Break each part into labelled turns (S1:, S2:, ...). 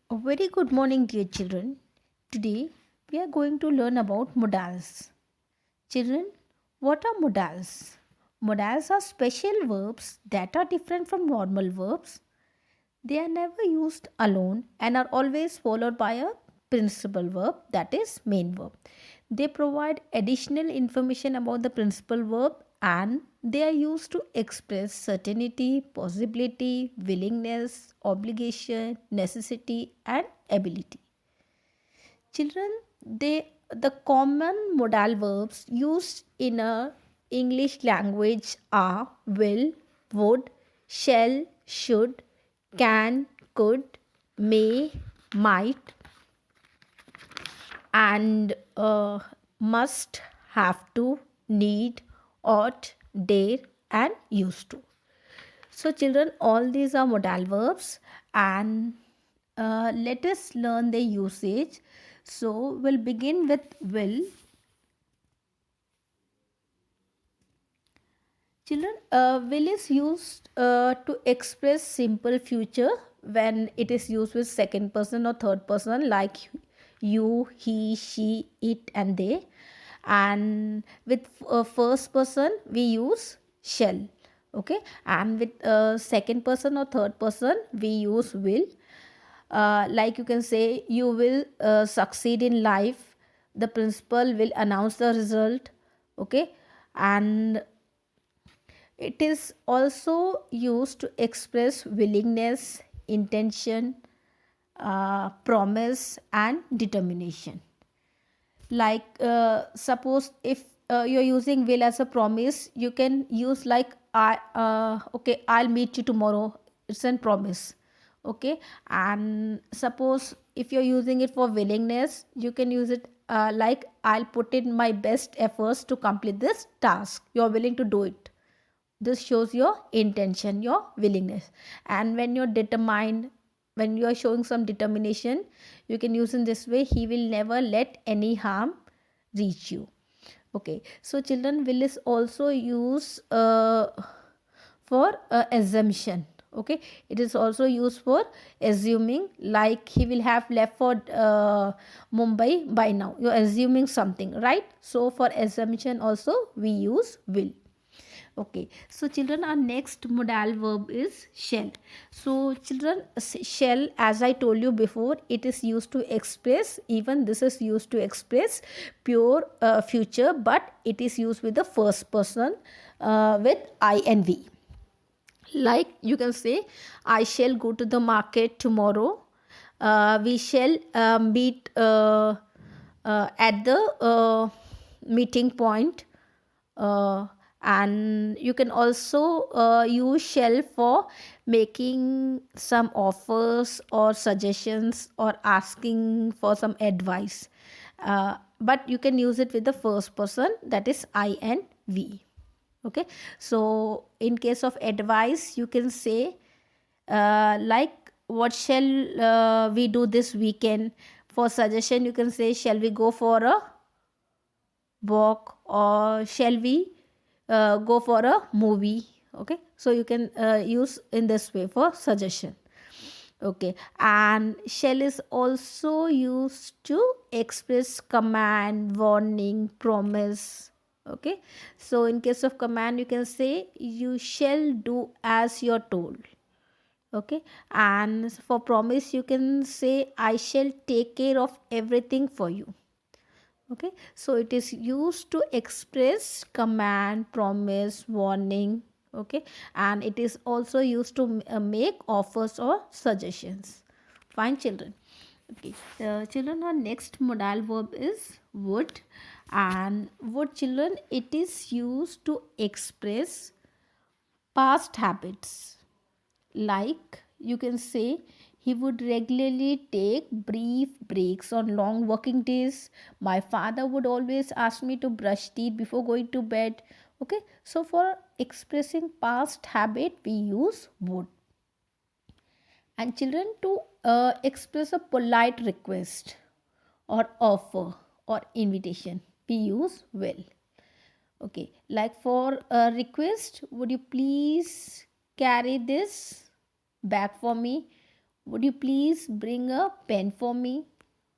S1: A very good morning, dear children. Today we are going to learn about modals. Children, what are modals? Modals are special verbs that are different from normal verbs. They are never used alone and are always followed by a principal verb, that is, main verb. They provide additional information about the principal verb and they are used to express certainty, possibility, willingness, obligation, necessity, and ability. Children, the common modal verbs used in a English language are will, would, shall, should, can, could, may, might, and must, have to, need, ought, dare, and used to. So, children, all these are modal verbs, and let us learn their usage. So, we'll begin with will. Children, will is used to express simple future when it is used with second person or third person, like you, he, she, it, and they. And with first person, we use shall. Okay, and with second person or third person, we use will. Like you can say, you will succeed in life. The principal will announce the result. Okay, and it is also used to express willingness, intention, promise, and determination. Like, suppose if you're using will as a promise, you can use like okay, I'll meet you tomorrow. It's a promise. Okay, and suppose if you're using it for willingness, you can use it like, I'll put in my best efforts to complete this task. You're willing to do it. This shows your intention, your willingness. And when you're determined, when you are showing some determination, you can use in this way, he will never let any harm reach you. Okay, so children, will is also used for assumption. Okay, it is also used for assuming, like he will have left for Mumbai by now. You're assuming something, right? So for assumption also we use will. Okay, so children, our next modal verb is shall. So children, shall, as I told you before, it is used to express, even this is used to express pure future, but it is used with the first person with I and V. Like you can say, I shall go to the market tomorrow. We shall meet at the meeting point. And you can also use shall for making some offers or suggestions or asking for some advice. But you can use it with the first person, that is I and we. Okay, so in case of advice, you can say like, what shall we do this weekend? For suggestion, you can say, shall we go for a walk, or shall we go for a movie? Okay, so you can use in this way for suggestion. Okay, and shall is also used to express command, warning, promise. Okay, so in case of command, you can say, you shall do as you're told. Okay, and for promise, you can say, I shall take care of everything for you. Okay, so it is used to express command, promise, warning. Okay, and it is also used to make offers or suggestions. Fine, children. Okay, children, our next modal verb is would. And would, children, it is used to express past habits. Like you can say, he would regularly take brief breaks on long working days. My father would always ask me to brush teeth before going to bed. Okay, so for expressing past habit, we use would. And children, to express a polite request or offer or invitation, we use will. Okay, like for a request, would you please carry this bag for me? would you please bring a pen for me?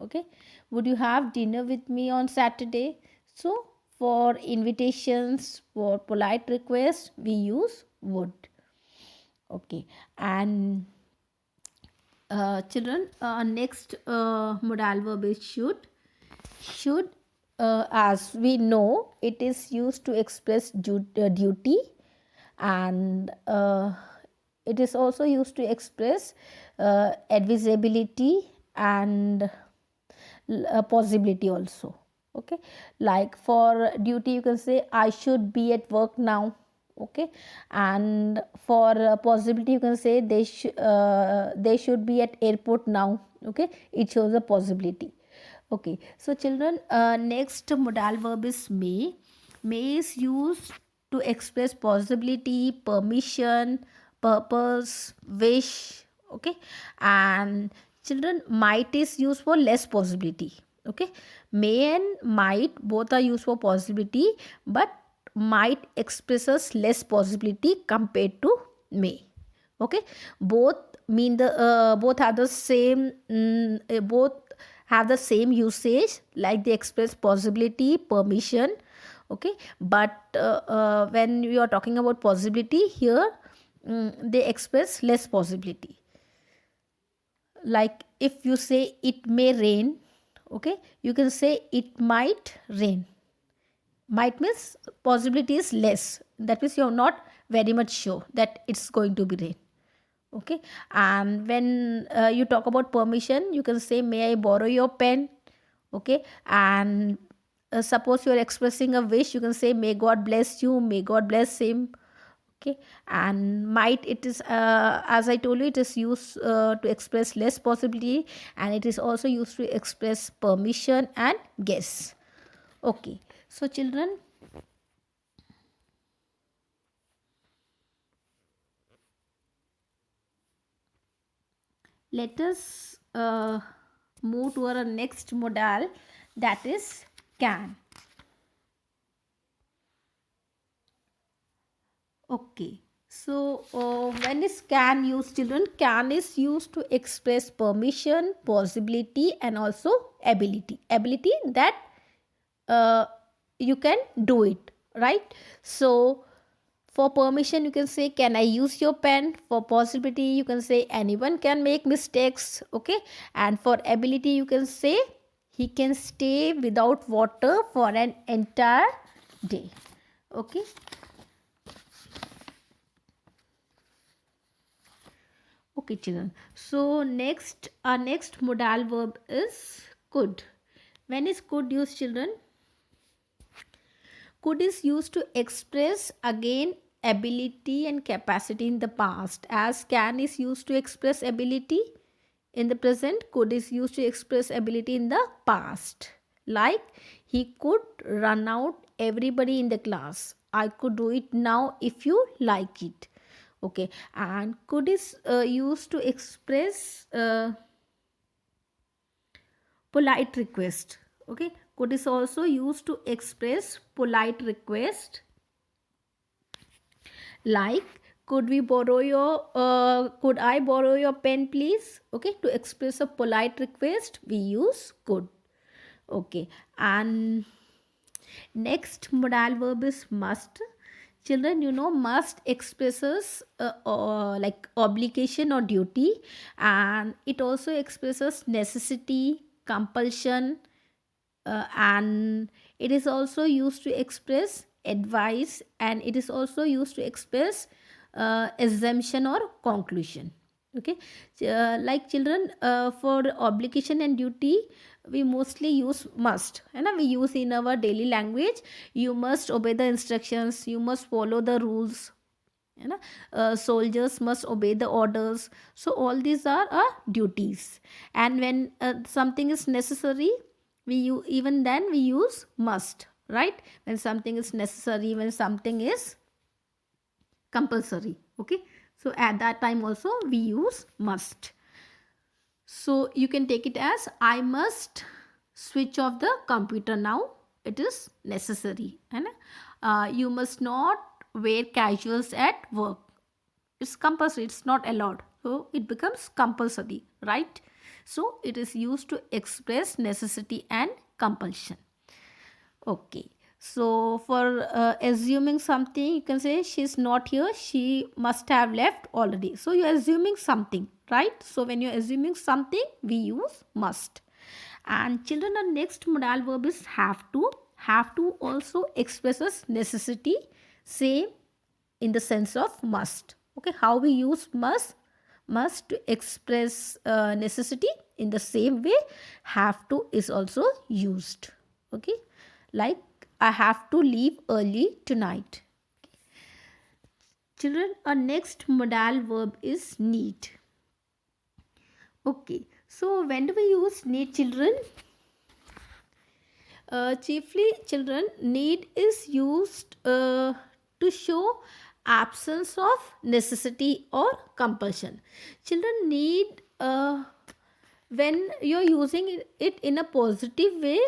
S1: Okay, would you have dinner with me on Saturday? So for invitations, for polite requests, we use would. Okay, and children, next modal verb is should. Should, as we know, it is used to express duty, and it is also used to express advisability and possibility also. Okay, like for duty you can say I should be at work now. Okay, and for possibility you can say they should be at airport now. Okay, it shows a possibility. Okay, so children, next modal verb is may. May is used to express possibility, permission, purpose, wish. Okay, and children, might is used for less possibility. Okay, may and might both are used for possibility, but might expresses less possibility compared to may. Okay, both mean the both have the same both have the same usage, like they express possibility, permission. Okay, but when we are talking about possibility here, they express less possibility. Like if you say it may rain, okay, you can say it might rain. Might means possibility is less, that means you're not very much sure that it's going to be rain. Okay, and when you talk about permission, you can say may I borrow your pen. Okay, and suppose you're expressing a wish, you can say may God bless you, may God bless him. Okay, and might, it is as I told you, it is used to express less possibility, and it is also used to express permission and guess. Okay, so children, let us move to our next modal, that is can. Okay, so when is can used, children? Can is used to express permission, possibility, and also ability. Ability that uh, you can do it, right? So for permission, you can say, can I use your pen? For possibility, you can say, anyone can make mistakes. Okay, and for ability, you can say, he can stay without water for an entire day. Okay. Okay, children. So next, our next modal verb is could. When is could used, children? Could is used to express again ability and capacity in the past, as can is used to express ability in the present. Could is used to express ability in the past, like he could run out everybody in the class. I could do it now if you like it. Okay, and could is used to express polite request. Okay, could is also used to express polite request, like could I borrow your pen please. Okay, to express a polite request we use could. Okay, and next modal verb is must. Children, you know, must expresses like obligation or duty, and it also expresses necessity, compulsion, and it is also used to express advice, and it is also used to express assumption or conclusion. Okay, like children, for obligation and duty we mostly use must, and we use in our daily language. You must obey the instructions, you must follow the rules, you know, soldiers must obey the orders. So all these are duties, and when something is necessary, even then we use must, right? When something is necessary, when something is compulsory. Okay, so at that time also we use must. So you can take it as I must switch off the computer now, it is necessary. And you must not wear casuals at work, it's compulsory, it's not allowed. so it becomes compulsory, right? So it is used to express necessity and compulsion. Okay. So for assuming something, you can say she's not here, she must have left already. So you're assuming something, right? So when you're assuming something, we use must. And children, our next modal verb is have to. Have to also expresses necessity, same in the sense of must. Okay, how we use must to express necessity, in the same way have to is also used. Okay, like I have to leave early tonight. Children, our next modal verb is need. Okay, so when do we use need, children? Chiefly, children, need is used to show absence of necessity or compulsion. Children, need, when you're using it in a positive way,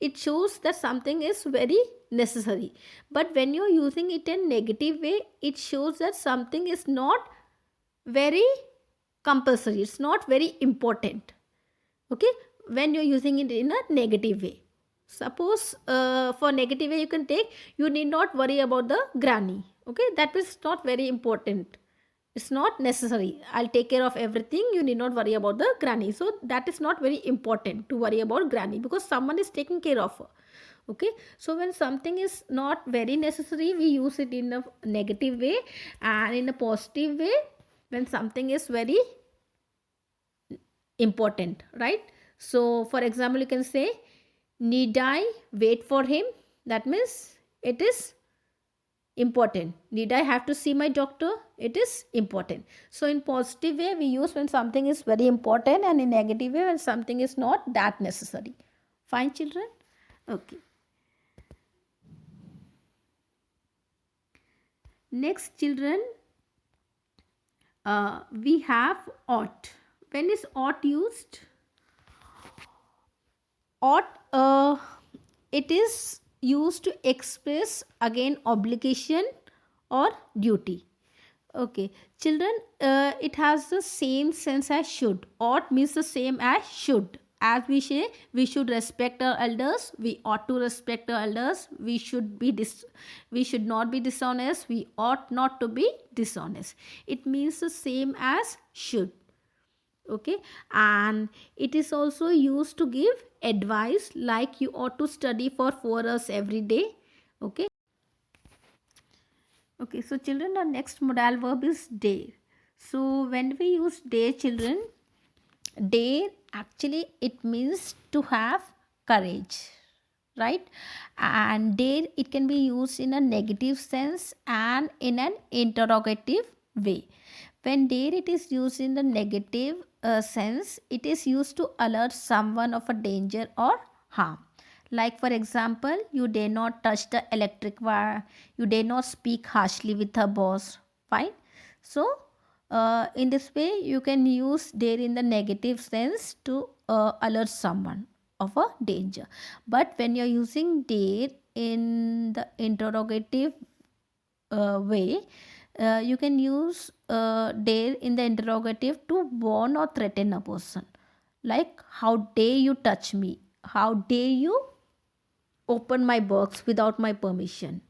S1: it shows that something is very necessary. But when you're using it in negative way, it shows that something is not very compulsory, it's not very important. Okay, when you're using it in a negative way, suppose for negative way you can take, you need not worry about the granny. Okay, that is not very important, it's not necessary, I'll take care of everything, you need not worry about the granny. So that is not very important to worry about granny, because someone is taking care of her. Okay, so when something is not very necessary, we use it in a negative way, and in a positive way when something is very important, right? So for example, you can say, need I wait for him? That means it is important. Need I have to see my doctor? It is important. So in positive way we use when something is very important, and in negative way when something is not that necessary. Fine, children? Okay. Next, children, we have ought. When is ought used? Ought, it is used to express again obligation or duty. Okay, children, it has the same sense as should. Ought means the same as should. As we say, we should respect our elders, we ought to respect our elders, we should we should not be dishonest, we ought not to be dishonest. It means the same as should. Okay, and it is also used to give advice, like you ought to study for 4 hours every day. Okay. Okay, so children, our next modal verb is dare. So when we use dare, children, dare actually it means to have courage, right? And dare, it can be used in a negative sense and in an interrogative way. When dare it is used in the negative sense, it is used to alert someone of a danger or harm. Like for example, you dare not touch the electric wire, you dare not speak harshly with her boss. Fine. So in this way you can use dare in the negative sense to alert someone of a danger. But when you're using dare in the interrogative way, you can use dare in the interrogative to warn or threaten a person. Like, how dare you touch me? How dare you open my box without my permission?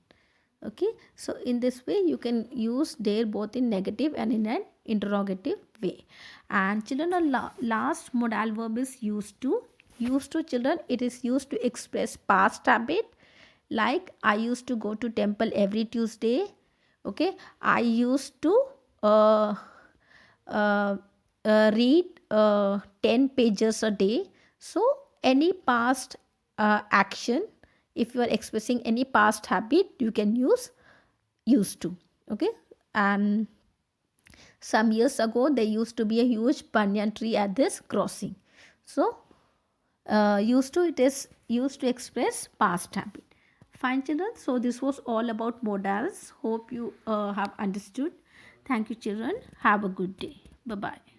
S1: Okay, so in this way you can use dare both in negative and in an interrogative way. And children, a last modal verb is used to. Used to, children, it is used to express past habit, like I used to go to temple every Tuesday. Okay, I used to uh, uh, read 10 pages a day. So any past action, if you are expressing any past habit, you can use used to. Okay, and some years ago there used to be a huge banyan tree at this crossing. So used to, it is used to express past habit. Fine, children, so this was all about modals. Hope you have understood. Thank you, children. Have a good day. Bye bye.